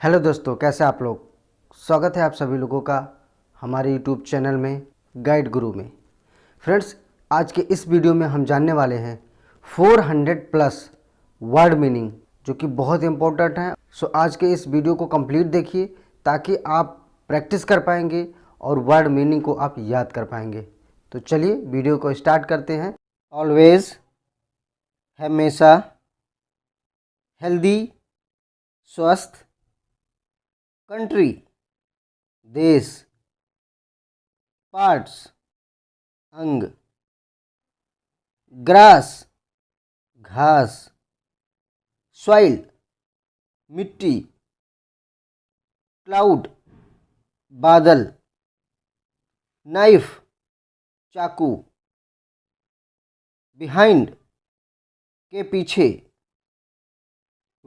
Hello दोस्तों, कैसे आप लोग। स्वागत है आप सभी लोगों का हमारे यूट्यूब चैनल में गाइड गुरु में। फ्रेंड्स, आज के इस वीडियो में हम जानने वाले हैं 400 प्लस वर्ड मीनिंग, जो कि बहुत इंपॉर्टेंट है। सो आज के इस वीडियो को कंप्लीट देखिए ताकि आप प्रैक्टिस कर पाएंगे और वर्ड मीनिंग को आप याद कर पाएंगे। तो चलिए वीडियो को स्टार्ट करते हैं। ऑलवेज, हमेशा, हेल्दी, स्वस्थ, कंट्री, देश, पार्ट्स, अंग, ग्रास, घास, सॉइल, मिट्टी, क्लाउड, बादल, नाइफ, चाकू, बिहाइंड, के पीछे,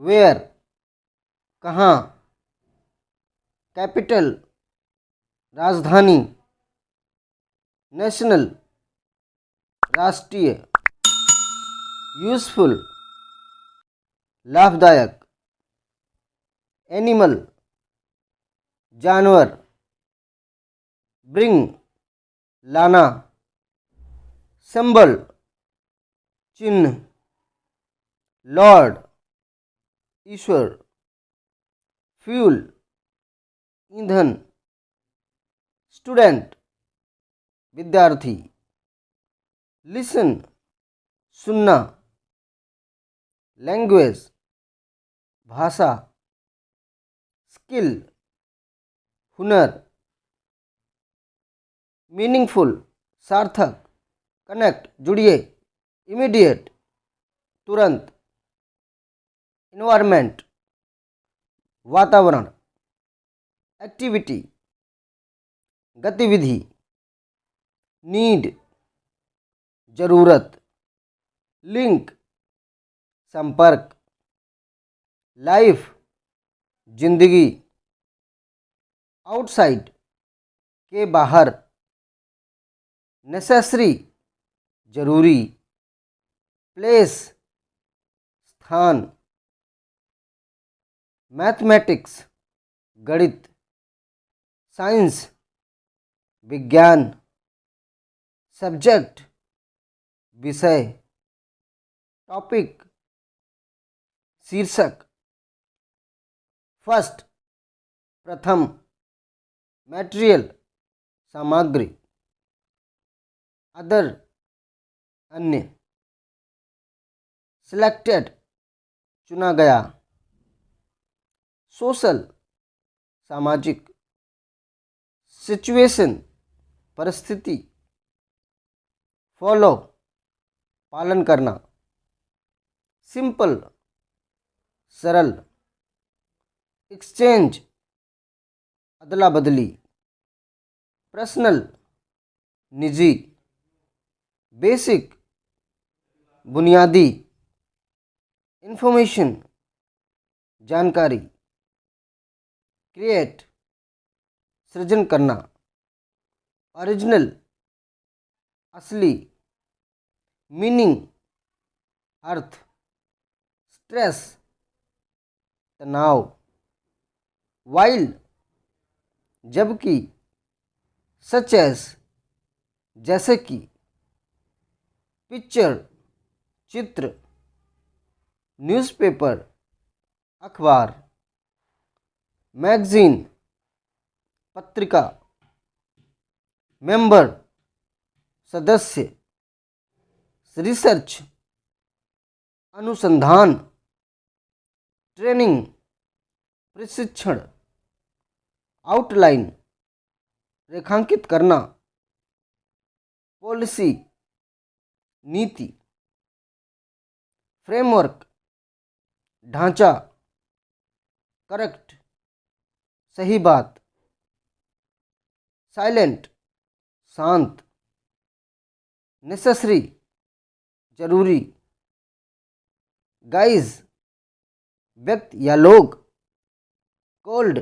वेयर, कहाँ, कैपिटल, राजधानी, नेशनल, राष्ट्रीय, यूजफुल, लाभदायक, एनिमल, जानवर, ब्रिंग, लाना, सिंबल, चिन्ह, लॉर्ड, ईश्वर, फ्यूल, ईंधन, स्टूडेंट, विद्यार्थी, लिसन, सुनना, लैंग्वेज, भाषा, स्किल, हुनर, मीनिंगफुल, सार्थक, कनेक्ट, जुड़िए, इमीडिएट, तुरंत, इन्वायरमेंट, वातावरण, एक्टिविटी, गतिविधि, नीड, जरूरत, लिंक, संपर्क, लाइफ, जिंदगी, आउटसाइड, के बाहर, नेसेसरी, जरूरी, प्लेस, स्थान, मैथमेटिक्स, गणित, साइंस, विज्ञान, सब्जेक्ट, विषय, टॉपिक, शीर्षक, फर्स्ट, प्रथम, मटेरियल, सामग्री, अदर, अन्य, सिलेक्टेड, चुना गया, सोशल, सामाजिक, सिचुएशन, परिस्थिति, फॉलो, पालन करना, सिंपल, सरल, एक्सचेंज, अदला बदली, पर्सनल, निजी, बेसिक, बुनियादी, इंफॉर्मेशन, जानकारी, क्रिएट, सृजन करना, ओरिजिनल, असली, मीनिंग, अर्थ, स्ट्रेस, तनाव, वाइल, जबकि, सच एस, जैसे कि, पिक्चर, चित्र, न्यूज़पेपर, अखबार, मैगजीन, पत्रिका, मेंबर, सदस्य, रिसर्च, अनुसंधान, ट्रेनिंग, प्रशिक्षण, आउटलाइन, रेखांकित करना, पॉलिसी, नीति, फ्रेमवर्क, ढांचा, करेक्ट, सही बात, साइलेंट, शांत, नेसेसरी, जरूरी, गाइज, व्यक्ति या लोग, कोल्ड,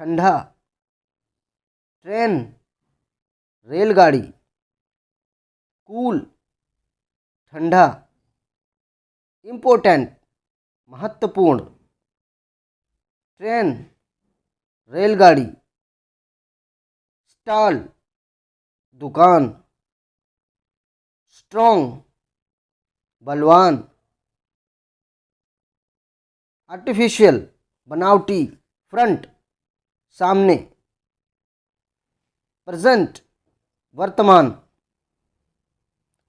ठंडा, ट्रेन, रेलगाड़ी, कूल, ठंडा, इम्पोर्टेंट, महत्वपूर्ण, ट्रेन, रेलगाड़ी। स्टॉल, दुकान। स्ट्रॉन्ग, बलवान। आर्टिफिशियल, बनावटी, फ्रंट, सामने। प्रेजेंट, वर्तमान।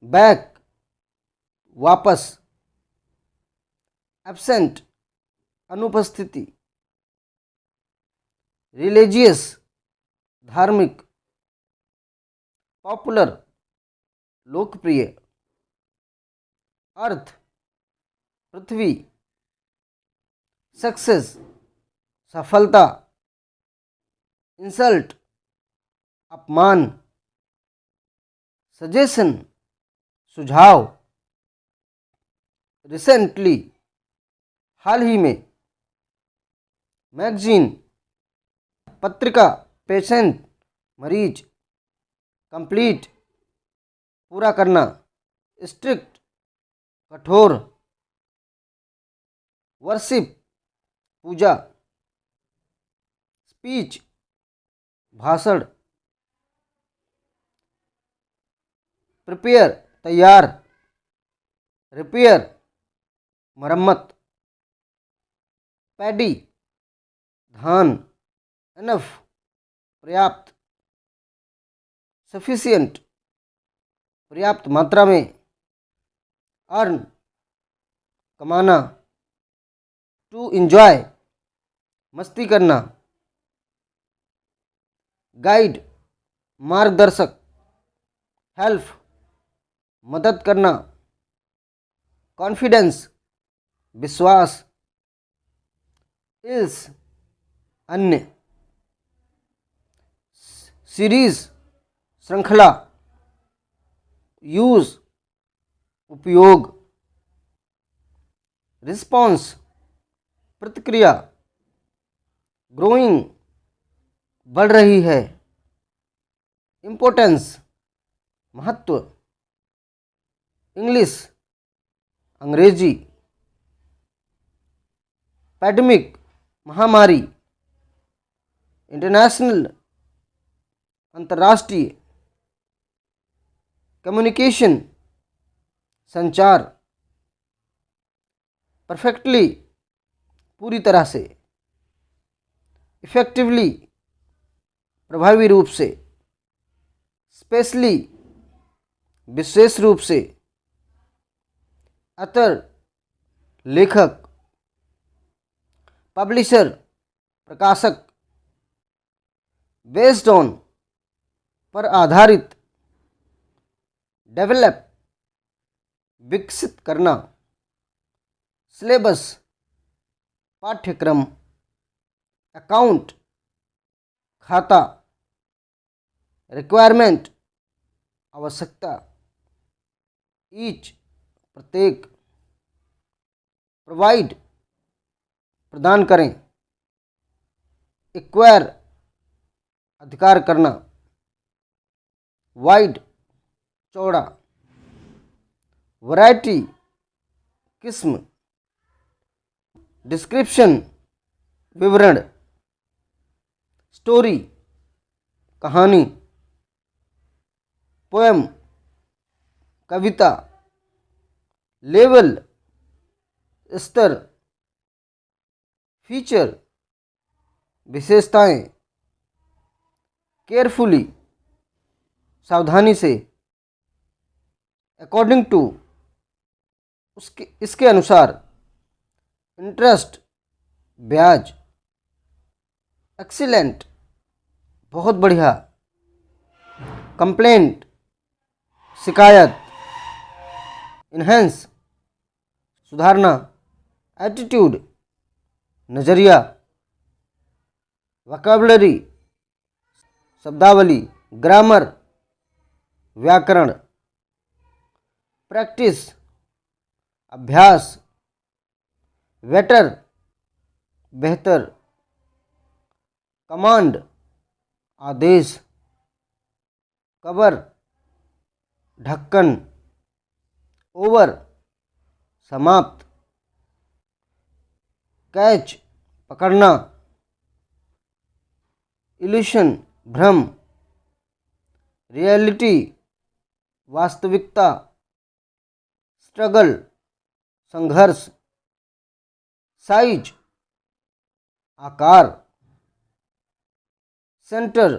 बैक, वापस। एब्सेंट, अनुपस्थिति। रिलीजियस, धार्मिक। पॉपुलर, लोकप्रिय। अर्थ, पृथ्वी। सक्सेस, सफलता। इंसल्ट, अपमान। सजेशन, सुझाव। रिसेंटली, हाल ही में। मैगजीन, पत्रिका। पेशेंट, मरीज। कंप्लीट, पूरा करना। स्ट्रिक्ट, कठोर। वर्शिप, पूजा। स्पीच, भाषण। प्रिपेयर, तैयार। रिपेयर, मरम्मत। पैडी, धान। इनफ, पर्याप्त। सफिशिएंट, पर्याप्त मात्रा में। अर्न, कमाना। टू एंजॉय, मस्ती करना। गाइड, मार्गदर्शक। हेल्प, मदद करना। कॉन्फिडेंस, विश्वास। इल्स, अन्य। सीरीज, श्रृंखला। यूज, उपयोग। रिस्पॉन्स, प्रतिक्रिया। ग्रोइंग, बढ़ रही है। इम्पोर्टेंस, महत्व। इंग्लिश, अंग्रेजी। पैडेमिक, महामारी। इंटरनेशनल, अंतर्राष्ट्रीय। कम्युनिकेशन, संचार। परफेक्टली, पूरी तरह से। इफेक्टिवली, प्रभावी रूप से। स्पेशली, विशेष रूप से। अतर, लेखक। पब्लिशर, प्रकाशक। बेस्ड ऑन, पर आधारित। डेवलप, विकसित करना। सिलेबस, पाठ्यक्रम। अकाउंट, खाता। रिक्वायरमेंट, आवश्यकता। ईच, प्रत्येक। प्रोवाइड, प्रदान करें। एक्वायर, अधिकार करना। वाइड, चौड़ा। वैरायटी, किस्म। डिस्क्रिप्शन, विवरण। स्टोरी, कहानी। पोएम, कविता। लेवल, स्तर। फीचर, विशेषताएं। केयरफुली, सावधानी से। अकॉर्डिंग टू, इसके अनुसार। इंटरेस्ट, ब्याज। एक्सीलेंट, बहुत बढ़िया। कंप्लेंट, शिकायत। इन्हेंस, सुधारना। एटीट्यूड, नज़रिया। वोकैबुलरी, शब्दावली। ग्रामर, व्याकरण। प्रैक्टिस, अभ्यास। बेटर, बेहतर। कमांड, आदेश। कवर, ढक्कन। ओवर, समाप्त। कैच, पकड़ना। इल्यूशन भ्रम, रियलिटी वास्तविकता, स्ट्रगल संघर्ष, साइज आकार, सेंटर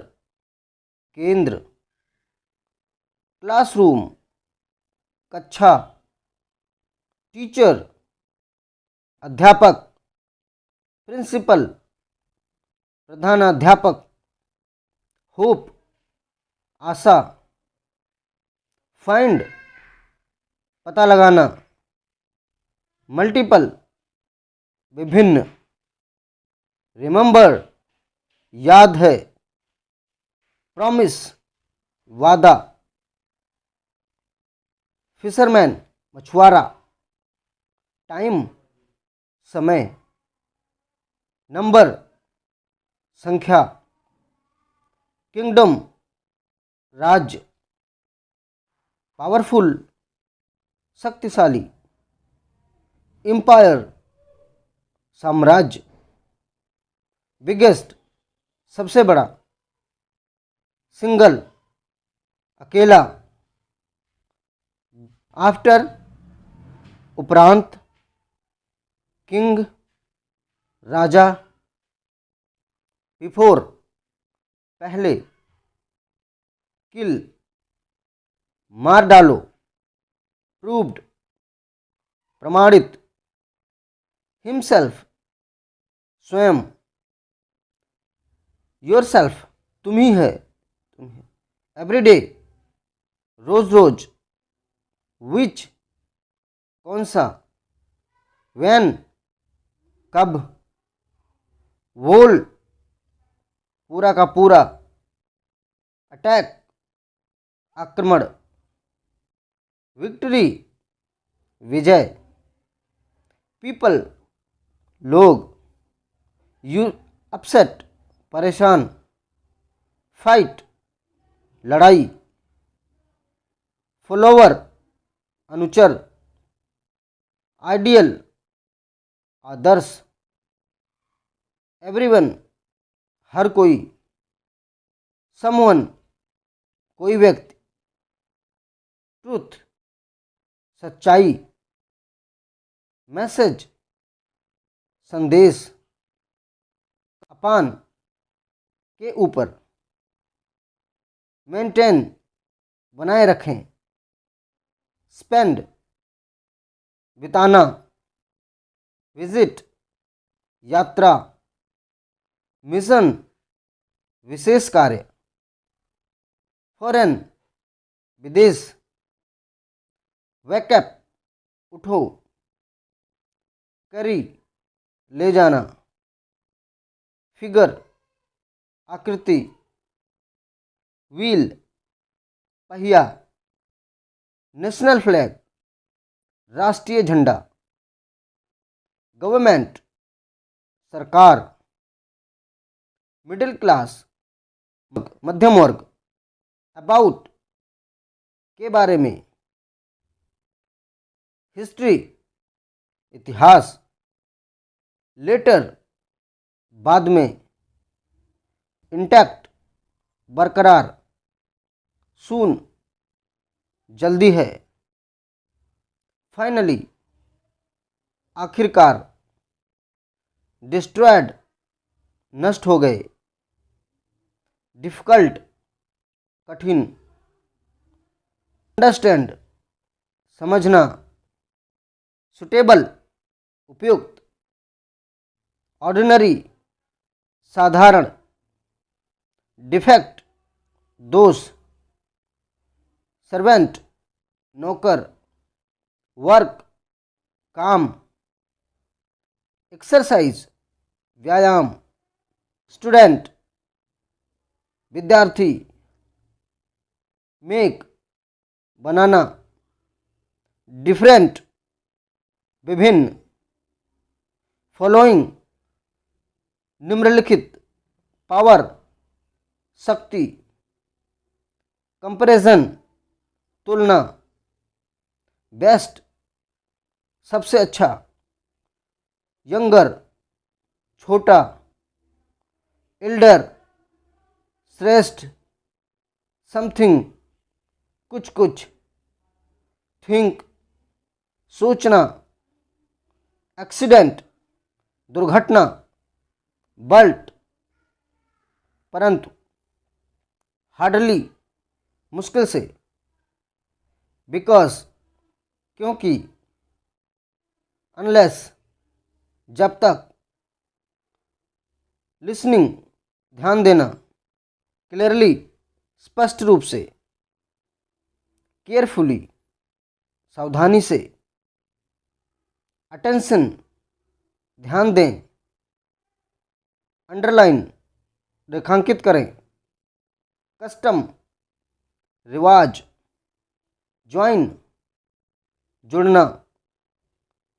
केंद्र, क्लासरूम कक्षा, टीचर अध्यापक, प्रिंसिपल प्रधानाध्यापक, होप आशा, फाइंड पता लगाना, मल्टीपल विभिन्न, रिमेंबर याद है, प्रॉमिस वादा, फिशरमैन मछुआरा, टाइम समय, नंबर संख्या, किंगडम राज्य, पावरफुल शक्तिशाली, एम्पायर साम्राज्य, बिगेस्ट सबसे बड़ा, सिंगल अकेला, आफ्टर उपरांत, किंग राजा, बिफोर पहले, किल मार डालो, प्रूव्ड प्रमाणित, हिमसेल्फ स्वयं, योरसेल्फ तुम ही है, एवरीडे रोज रोज, विच कौन सा, व्हेन कब, वोल पूरा का पूरा, अटैक आक्रमण, विक्ट्री विजय, पीपल लोग, यू अपसेट परेशान, फाइट लड़ाई, फॉलोवर अनुचर, आइडियल आदर्श, एवरीवन हर कोई, समवन कोई व्यक्ति, ट्रूथ सच्चाई, मैसेज संदेश, अपान के ऊपर, मेंटेन बनाए रखें, स्पेंड बिताना, विजिट यात्रा, मिशन विशेष कार्य, फॉरेन विदेश, वेकअप उठो, करी ले जाना, फिगर आकृति, व्हील पहिया, नेशनल फ्लैग राष्ट्रीय झंडा, गवर्नमेंट सरकार, मिडिल क्लास मध्यम वर्ग, अबाउट के बारे में, हिस्ट्री इतिहास, लेटर बाद में, इंटैक्ट बरकरार, सून जल्दी है, फाइनली आखिरकार, डिस्ट्रॉयड नष्ट हो गए, डिफिकल्ट कठिन, अंडरस्टैंड समझना, सुटेबल उपयुक्त, ऑर्डिनरी साधारण, डिफेक्ट दोष, सर्वेंट नौकर, वर्क काम, एक्सरसाइज व्यायाम, स्टूडेंट विद्यार्थी, मेक बनाना, डिफरेंट विभिन्न, फॉलोइंग निम्नलिखित, पावर शक्ति, कंपैरिजन तुलना, बेस्ट सबसे अच्छा, यंगर छोटा, एल्डर श्रेष्ठ, समथिंग, कुछ कुछ, थिंक, सोचना, एक्सीडेंट, दुर्घटना, बल्ट, परंतु, हार्डली, मुश्किल से, बिकॉज, क्योंकि, अनलेस, जब तक, लिसनिंग, ध्यान देना, क्लियरली, स्पष्ट रूप से, केयरफुली, सावधानी से, अटेंशन, ध्यान दें, अंडरलाइन, रेखांकित करें, कस्टम, रिवाज, ज्वाइन, जुड़ना,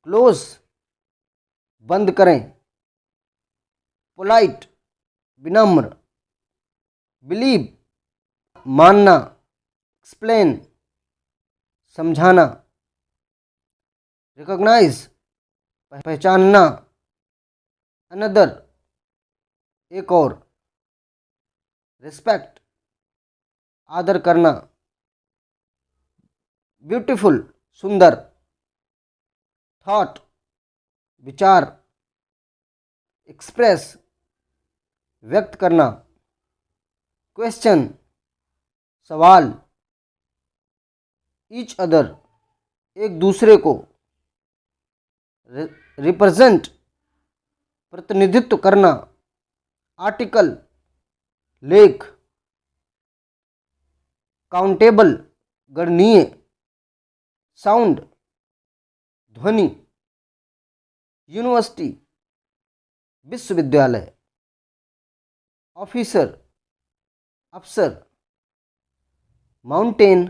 क्लोज, बंद करें, पोलाइट, विनम्र, बिलीव, मानना, एक्सप्लेन, समझाना, रिकॉग्नाइज, पहचानना, अनदर, एक और, रिस्पेक्ट, आदर करना, ब्यूटीफुल, सुंदर, थॉट, विचार, एक्सप्रेस, व्यक्त करना, क्वेश्चन, सवाल, ईच अदर, एक दूसरे को, रिप्रेजेंट, प्रतिनिधित्व करना, आर्टिकल, लेख, काउंटेबल, गणनीय, साउंड, ध्वनि, यूनिवर्सिटी, विश्वविद्यालय, ऑफिसर, अफसर, माउंटेन,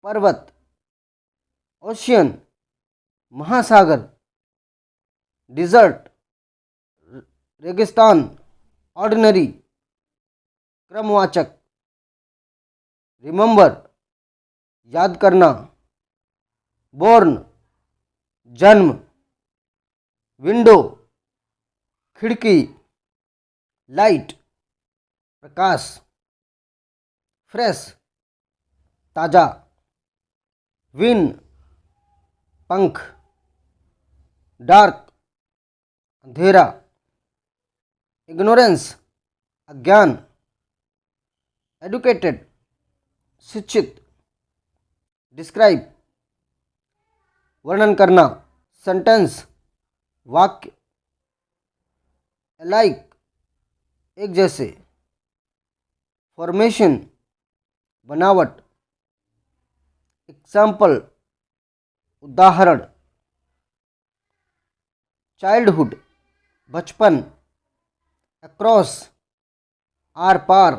पर्वत, ओशियन, महासागर, डिजर्ट, रेगिस्तान, ऑर्डिनरी, क्रमवाचक, रिमेंबर, याद करना, बोर्न, जन्म, विंडो, खिड़की, लाइट, प्रकाश, फ्रेश, ताजा, विन, पंख, डार्क, अंधेरा, इग्नोरेंस, अज्ञान, एडुकेटेड, शिक्षित, डिस्क्राइब, वर्णन करना, सेंटेंस, वाक्य, अलाइक, एक जैसे, फॉर्मेशन, बनावट, एग्जाम्पल, उदाहरण, चाइल्डहुड, बचपन, अक्रॉस, आर पार,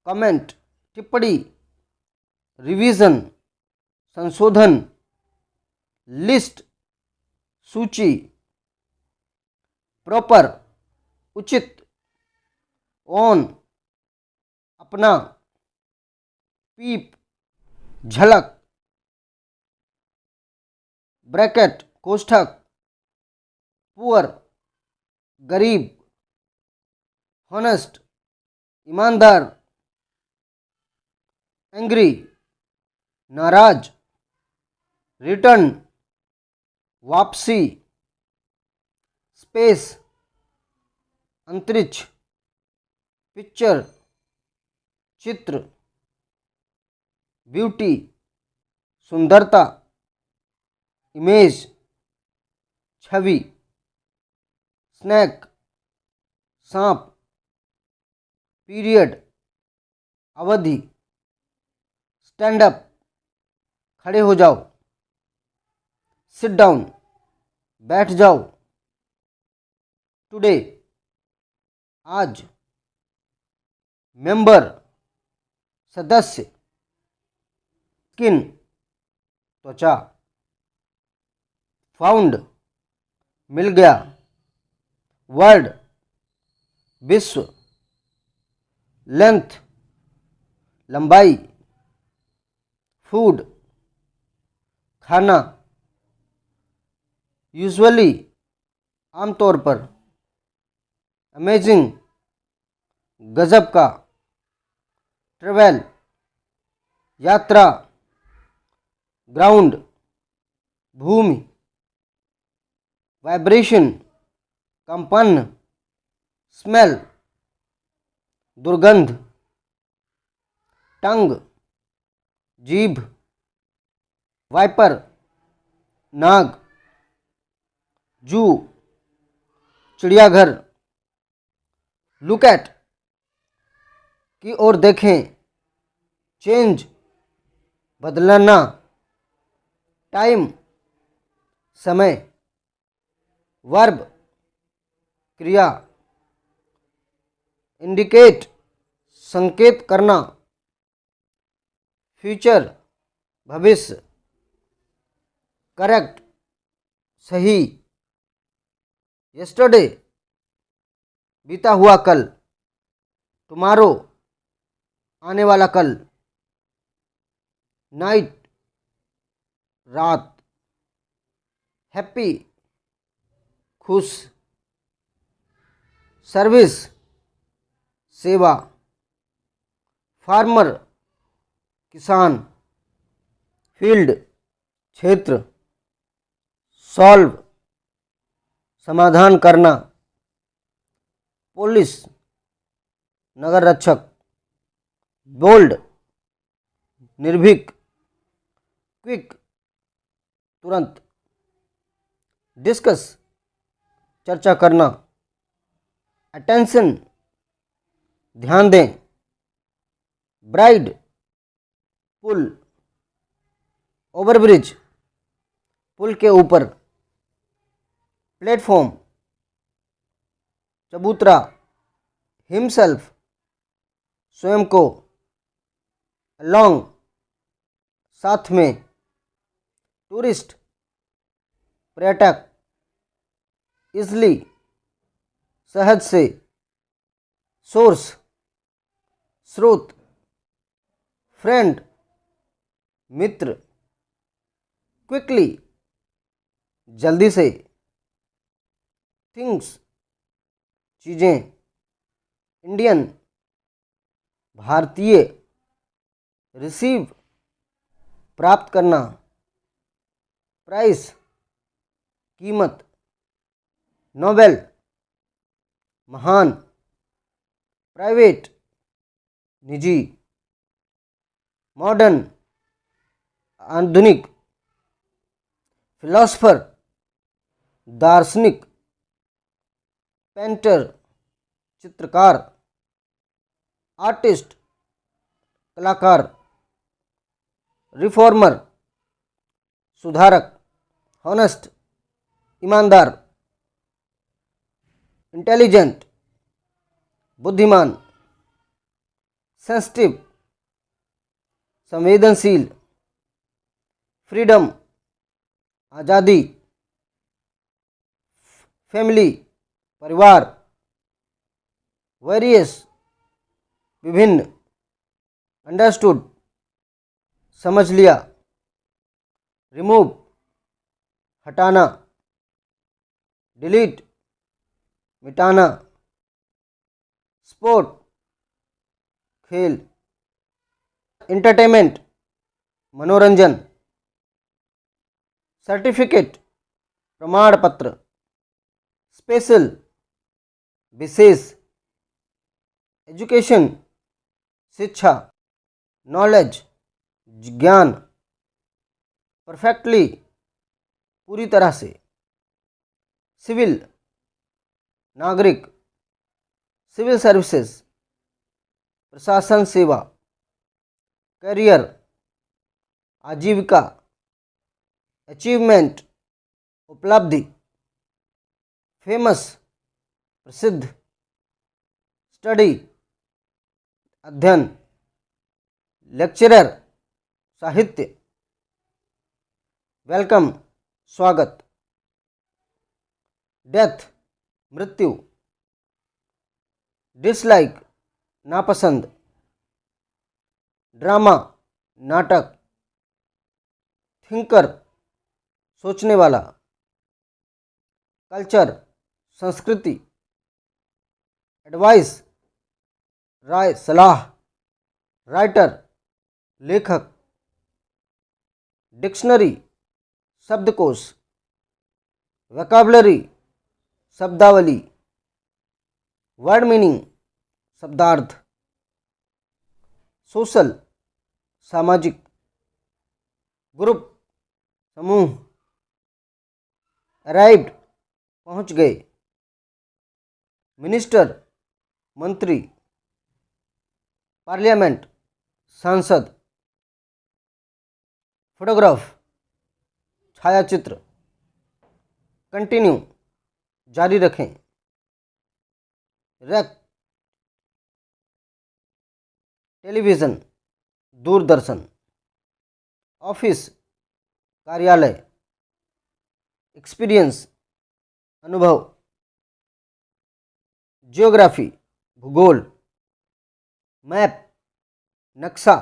कमेंट, टिप्पणी, रिवीजन, संशोधन, लिस्ट, सूची, प्रॉपर, उचित, ऑन, अपना, पीप, झलक, ब्रैकेट, कोष्ठक, पुअर, गरीब, हॉनेस्ट, ईमानदार, एंग्री, नाराज, रिटर्न, वापसी, स्पेस, अंतरिक्ष, पिक्चर, चित्र, ब्यूटी, सुंदरता, इमेज, छवि, स्नैक, सांप, पीरियड, अवधि, स्टैंड अप, खड़े हो जाओ, सिट डाउन, बैठ जाओ, टुडे, आज, मेंबर, सदस्य, स्किन, त्वचा, फाउंड, मिल गया, वर्ड, विश्व, लेंथ, लंबाई, फूड, खाना, यूजुअली, आमतौर पर, अमेजिंग, गजब का, ट्रेवल यात्रा, ग्राउंड भूमि, वाइब्रेशन कंपन, स्मेल दुर्गंध, टंग जीभ, वाइपर नाग, जू चिड़ियाघर, लुक एट की ओर देखें, चेंज बदलना, टाइम समय, वर्ब क्रिया, इंडिकेट संकेत करना, फ्यूचर भविष्य, करेक्ट सही, यस्टरडे बीता हुआ कल, टुमारो आने वाला कल, नाइट रात, हैप्पी खुश, सर्विस सेवा, फार्मर किसान, फील्ड क्षेत्र, सॉल्व समाधान करना, पुलिस नगर रक्षक, बोल्ड निर्भीक, क्विक तुरंत, डिस्कस चर्चा करना, अटेंशन ध्यान दें, ब्राइड पुल, ओवरब्रिज पुल के ऊपर, प्लेटफॉर्म चबूतरा, हिमसेल्फ स्वयं को, अलोंग साथ में, टूरिस्ट पर्यटक, इजली सहज से, सोर्स स्रोत, फ्रेंड मित्र, क्विकली जल्दी से, थिंग्स चीज़ें, इंडियन भारतीय, रिसीव प्राप्त करना, प्राइस कीमत, नोबेल महान, प्राइवेट निजी, मॉडर्न आधुनिक, फिलोसफर दार्शनिक, पेंटर चित्रकार, आर्टिस्ट कलाकार, रिफॉर्मर सुधारक, हॉनेस्ट ईमानदार, इंटेलिजेंट बुद्धिमान, सेंसिटिव संवेदनशील, फ्रीडम आज़ादी, फैमिली परिवार, वेरियस विभिन्न, अंडरस्टूड समझ लिया, रिमूव हटाना, डिलीट मिटाना, स्पोर्ट खेल, इंटरटेनमेंट मनोरंजन, सर्टिफिकेट प्रमाण पत्र, स्पेशल विशेष, एजुकेशन शिक्षा, नॉलेज ज्ञान, परफेक्टली पूरी तरह से, सिविल नागरिक, सिविल सर्विसेज प्रशासन सेवा, करियर आजीविका, अचीवमेंट उपलब्धि, फेमस प्रसिद्ध, स्टडी अध्ययन, लेक्चरर साहित्य, वेलकम स्वागत, डेथ मृत्यु, डिसलाइक नापसंद, ड्रामा नाटक, थिंकर सोचने वाला, कल्चर संस्कृति, एडवाइस राय सलाह, राइटर लेखक, डिक्शनरी शब्दकोश, वोकैबुलरी शब्दावली, वर्ड मीनिंग शब्दार्थ, सोशल सामाजिक, ग्रुप समूह, अराइव्ड पहुंच गए, मिनिस्टर मंत्री, पार्लियामेंट सांसद, फोटोग्राफ छायाचित्र, कंटिन्यू जारी रखें, रेक टेलीविज़न दूरदर्शन, ऑफिस कार्यालय, एक्सपीरियंस अनुभव, जियोग्राफी भूगोल, मैप नक्शा,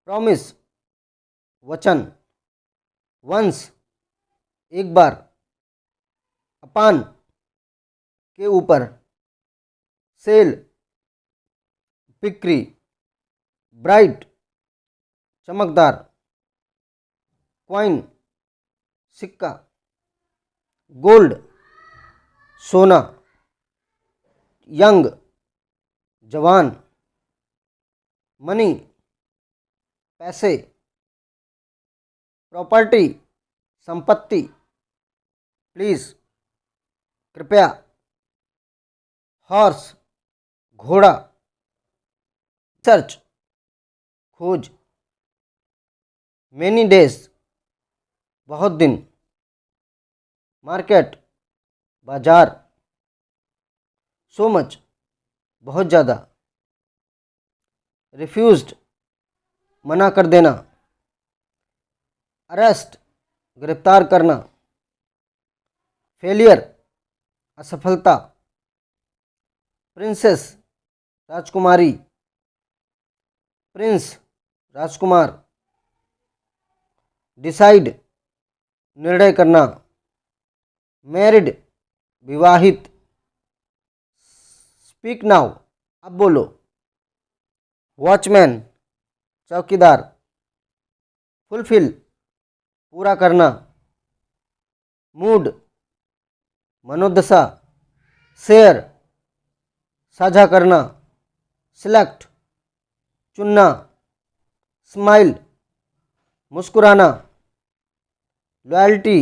प्रॉमिस वचन, वंस एक बार, अपान के ऊपर, सेल बिक्री, ब्राइट चमकदार, क्वाइन सिक्का, गोल्ड सोना, यंग जवान, मनी पैसे, प्रॉपर्टी संपत्ति, प्लीज कृपया, हॉर्स घोड़ा, सर्च खोज, मेनी डेज बहुत दिन, मार्केट बाजार, सो मच बहुत ज़्यादा, रिफ्यूज्ड मना कर देना, अरेस्ट गिरफ्तार करना, फेलियर असफलता, प्रिंसेस राजकुमारी, प्रिंस राजकुमार, डिसाइड निर्णय करना, मैरिड विवाहित, स्पीक नाउ अब बोलो, वॉचमैन चौकीदार, फुलफिल पूरा करना, मूड मनोदशा, शेयर साझा करना, सिलेक्ट चुनना, स्माइल मुस्कुराना, लॉयल्टी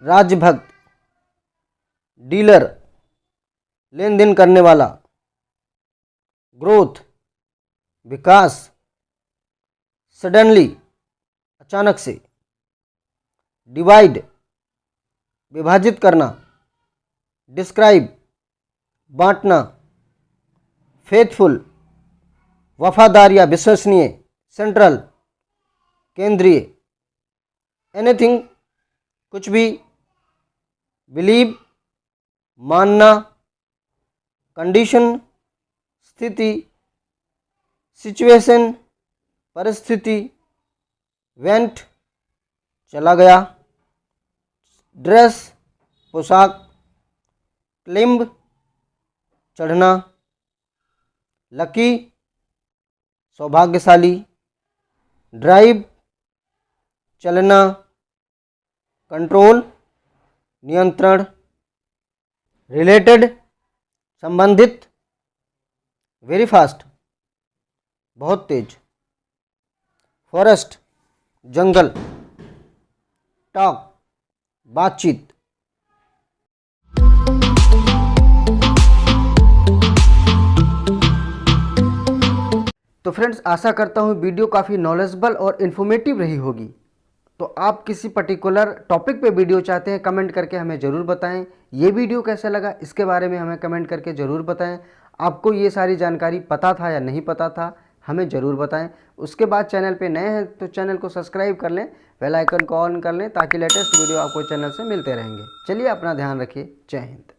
राजभक्त, डीलर लेन देन करने वाला, ग्रोथ विकास, सडनली अचानक से, डिवाइड विभाजित करना, डिस्क्राइब बांटना, फेथफुल वफादार या विश्वसनीय, सेंट्रल केंद्रीय, एनीथिंग कुछ भी, बिलीव मानना, कंडीशन स्थिति, सिचुएशन परिस्थिति, वेंट चला गया, ड्रेस पोशाक, क्लिम्ब चढ़ना, लकी सौभाग्यशाली, ड्राइव चलना, कंट्रोल नियंत्रण, रिलेटेड संबंधित, वेरी फास्ट बहुत तेज, फॉरेस्ट जंगल, टॉक बातचीत। तो फ्रेंड्स, आशा करता हूँ वीडियो काफ़ी नॉलेजेबल और इन्फॉर्मेटिव रही होगी। तो आप किसी पर्टिकुलर टॉपिक पे वीडियो चाहते हैं, कमेंट करके हमें ज़रूर बताएं। ये वीडियो कैसा लगा इसके बारे में हमें कमेंट करके ज़रूर बताएं। आपको ये सारी जानकारी पता था या नहीं पता था, हमें ज़रूर बताएं। उसके बाद चैनल पे नए हैं तो चैनल को सब्सक्राइब कर लें, बेल आइकन को ऑन कर लें, ताकि लेटेस्ट वीडियो आपको चैनल से मिलते रहेंगे। चलिए, अपना ध्यान रखिए। जय हिंद।